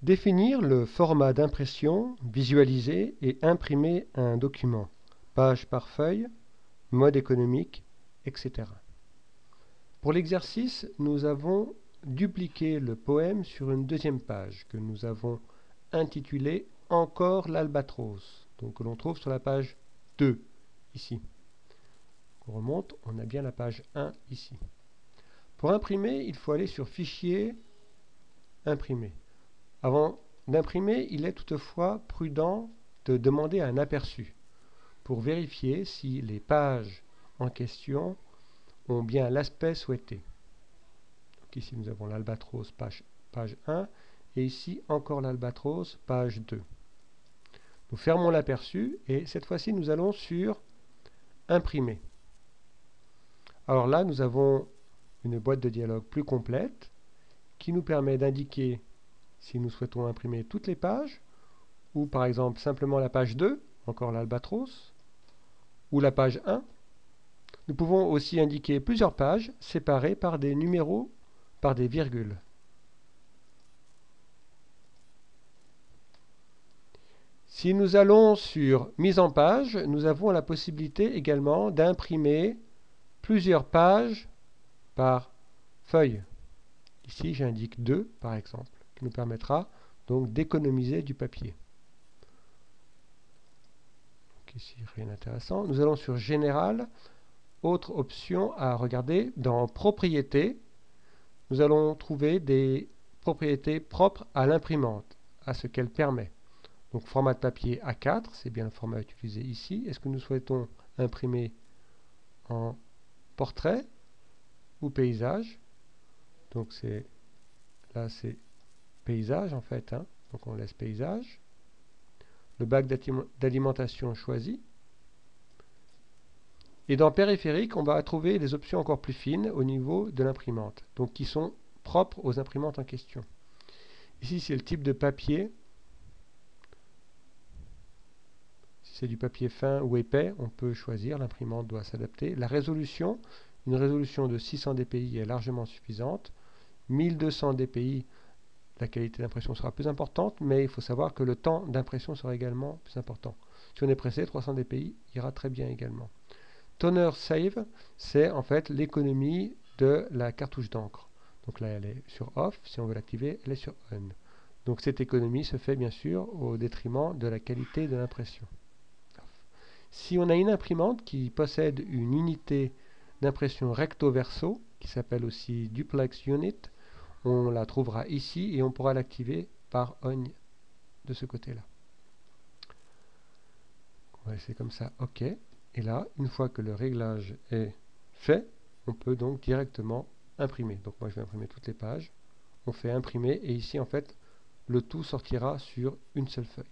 Définir le format d'impression, visualiser et imprimer un document, page par feuille, mode économique, etc. Pour l'exercice, nous avons dupliqué le poème sur une deuxième page que nous avons intitulée Encore l'albatros, donc que l'on trouve sur la page 2, ici. On remonte, on a bien la page 1 ici. Pour imprimer, il faut aller sur Fichier, Imprimer. Avant d'imprimer, il est toutefois prudent de demander un aperçu pour vérifier si les pages en question ont bien l'aspect souhaité. Donc ici nous avons l'albatros page 1 et ici encore l'albatros page 2. Nous fermons l'aperçu et cette fois-ci nous allons sur Imprimer. Alors là nous avons une boîte de dialogue plus complète qui nous permet d'indiquer si nous souhaitons imprimer toutes les pages ou par exemple simplement la page 2, encore l'albatros, ou la page 1. Nous pouvons aussi indiquer plusieurs pages séparées par des numéros, par des virgules. Si nous allons sur Mise en page, nous avons la possibilité également d'imprimer plusieurs pages par feuille. Ici, j'indique 2, par exemple, qui nous permettra donc d'économiser du papier. Donc ici, rien d'intéressant. Nous allons sur Général. Autre option à regarder, dans Propriétés, nous allons trouver des propriétés propres à l'imprimante, à ce qu'elle permet. Donc format de papier A4, c'est bien le format utilisé ici. Est-ce que nous souhaitons imprimer en portrait ou paysage? Donc là c'est paysage en fait, hein. Donc on laisse paysage. Le bac d'alimentation choisi. Et dans périphérique, on va trouver des options encore plus fines au niveau de l'imprimante, donc qui sont propres aux imprimantes en question. Ici, c'est le type de papier. Si c'est du papier fin ou épais, on peut choisir, l'imprimante doit s'adapter. La résolution, une résolution de 600 dpi est largement suffisante. 1200 dpi, la qualité d'impression sera plus importante, mais il faut savoir que le temps d'impression sera également plus important. Si on est pressé, 300 dpi ira très bien également. Toner Save, c'est en fait l'économie de la cartouche d'encre. Donc là, elle est sur Off. Si on veut l'activer, elle est sur On. Donc cette économie se fait bien sûr au détriment de la qualité de l'impression. Si on a une imprimante qui possède une unité d'impression recto-verso, qui s'appelle aussi Duplex Unit, on la trouvera ici et on pourra l'activer par On de ce côté-là. On va laisser comme ça OK. Et là, une fois que le réglage est fait, on peut donc directement imprimer. Donc moi je vais imprimer toutes les pages. On fait imprimer et ici en fait le tout sortira sur une seule feuille.